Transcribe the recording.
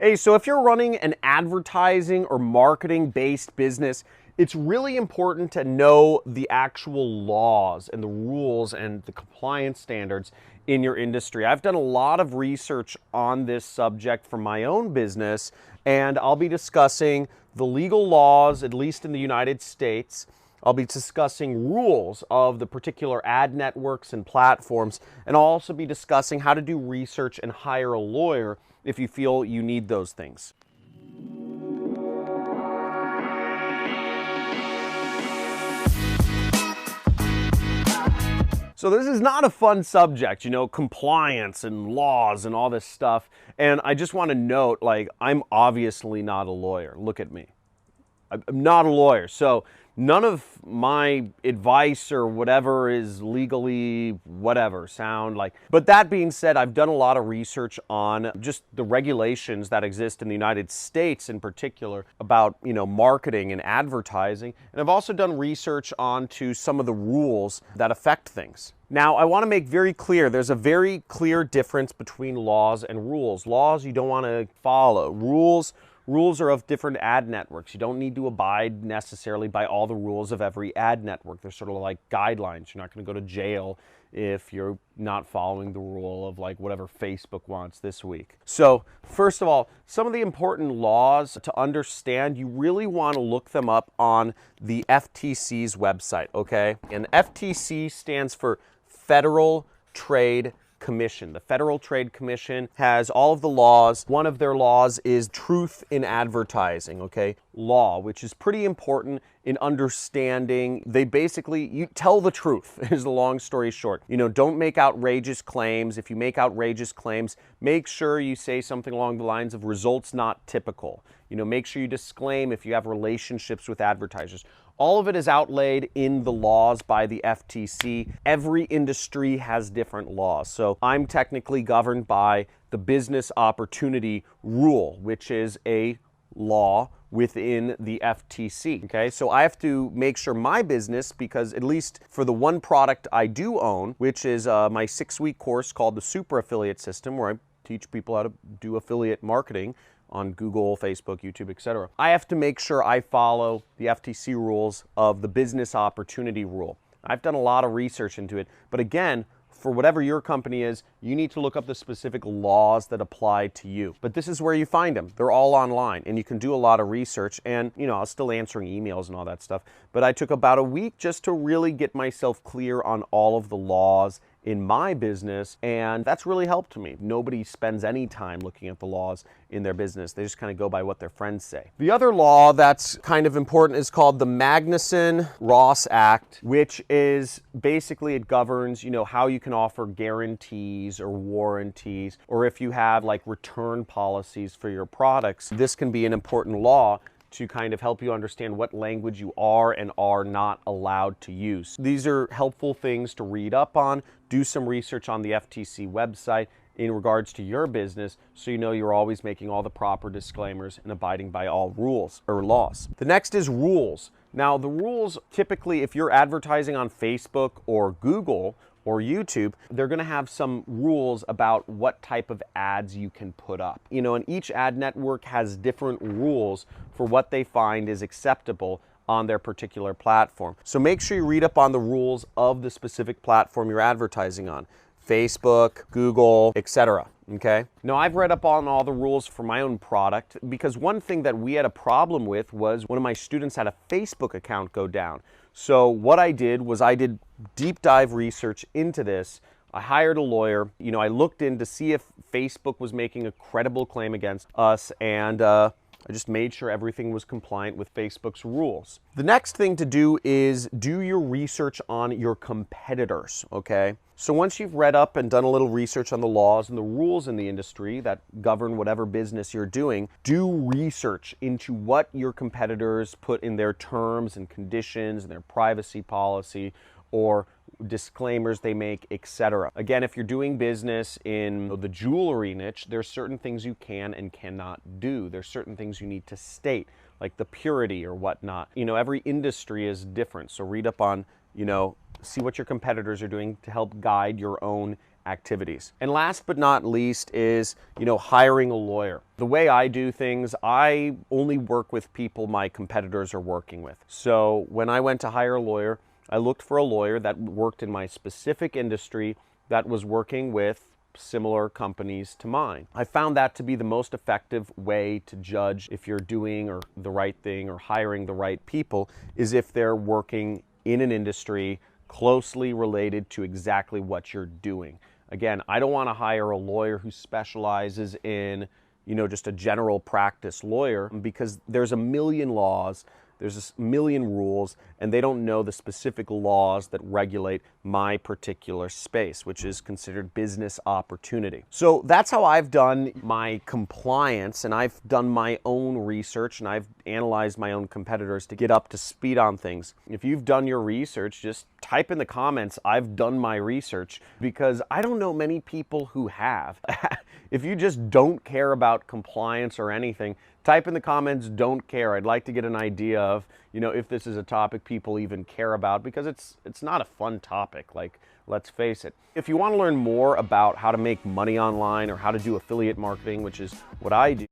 Hey, so if you're running an advertising or marketing-based business, it's really important to know the actual laws and the rules and the compliance standards in your industry. I've done a lot of research on this subject for my own business, and I'll be discussing the legal laws, at least in the United States. I'll be discussing rules of the particular ad networks and platforms, and I'll also be discussing how to do research and hire a lawyer if you feel you need those things. So this is not a fun subject, you know, compliance and laws and all this stuff. And I just want to note, like, I'm obviously not a lawyer. Look at me. I'm not a lawyer, so none of my advice or whatever is legally whatever sound like. But that being said, I've done a lot of research on just the regulations that exist in the United States in particular about, you know, marketing and advertising. And I've also done research onto some of the rules that affect things. Now, I want to make very clear, there's a very clear difference between laws and rules. Laws you don't want to follow. Rules are of different ad networks. You don't need to abide necessarily by all the rules of every ad network. They're sort of like guidelines. You're not going to go to jail if you're not following the rule of like whatever Facebook wants this week. So first of all, some of the important laws to understand, you really want to look them up on the FTC's website, okay? And FTC stands for Federal Trade Commission. The Federal Trade Commission has all of the laws. One of their laws is truth in advertising, okay? Law, which is pretty important in understanding. They basically, you tell the truth, is the long story short. You know, don't make outrageous claims. If you make outrageous claims, make sure you say something along the lines of results not typical. You know, make sure you disclaim if you have relationships with advertisers. All of it is outlaid in the laws by the FTC. Every industry has different laws. So I'm technically governed by the business opportunity rule, which is a law within the FTC. Okay, so I have to make sure my business, because at least for the one product I do own, which is my 6-week course called the Super Affiliate System, where I teach people how to do affiliate marketing on Google, Facebook, YouTube, etc. I have to make sure I follow the FTC rules of the business opportunity rule. I've done a lot of research into it, but again, for whatever your company is, you need to look up the specific laws that apply to you. But this is where you find them. They're all online, and you can do a lot of research. And, you know, I was still answering emails and all that stuff, but I took about a week just to really get myself clear on all of the laws in my business, and that's really helped me. Nobody spends any time looking at the laws in their business. They just kind of go by what their friends say. The other law that's kind of important is called the Magnuson Ross Act, which is basically, it governs, you know, how you can offer guarantees or warranties, or if you have like return policies for your products. This can be an important law to kind of help you understand what language you are and are not allowed to use. These are helpful things to read up on. Do some research on the FTC website in regards to your business so you know you're always making all the proper disclaimers and abiding by all rules or laws. The next is rules. Now, the rules, typically, if you're advertising on Facebook or Google or YouTube, they're going to have some rules about what type of ads you can put up. You know, and each ad network has different rules for what they find is acceptable on their particular platform. So make sure you read up on the rules of the specific platform you're advertising on. Facebook, Google, etc. Okay? Now, I've read up on all the rules for my own product, because one thing that we had a problem with was one of my students had a Facebook account go down. So what I did was I did deep dive research into this. I hired a lawyer. You know, I looked in to see if Facebook was making a credible claim against us, and I just made sure everything was compliant with Facebook's rules. The next thing to do is do your research on your competitors, okay? So once you've read up and done a little research on the laws and the rules in the industry that govern whatever business you're doing, do research into what your competitors put in their terms and conditions and their privacy policy or disclaimers they make, etc. Again, if you're doing business in the jewelry niche, there's certain things you can and cannot do. There's certain things you need to state, like the purity or whatnot. You know, every industry is different, so read up on, you know, see what your competitors are doing to help guide your own activities. And last but not least is, hiring a lawyer. The way I do things, I only work with people my competitors are working with. So when I went to hire a lawyer, I looked for a lawyer that worked in my specific industry that was working with similar companies to mine. I found that to be the most effective way to judge if you're doing or the right thing or hiring the right people, is if they're working in an industry closely related to exactly what you're doing. Again, I don't want to hire a lawyer who specializes in, just a general practice lawyer, because there's a million laws, there's a million rules, and they don't know the specific laws that regulate my particular space, which is considered business opportunity. So that's how I've done my compliance, and I've done my own research, and I've analyzed my own competitors to get up to speed on things. If you've done your research, just type in the comments, "I've done my research," because I don't know many people who have. If you just don't care about compliance or anything, type in the comments, "Don't care." I'd like to get an idea of, if this is a topic people even care about, because it's not a fun topic, like, let's face it. If you want to learn more about how to make money online or how to do affiliate marketing, which is what I do,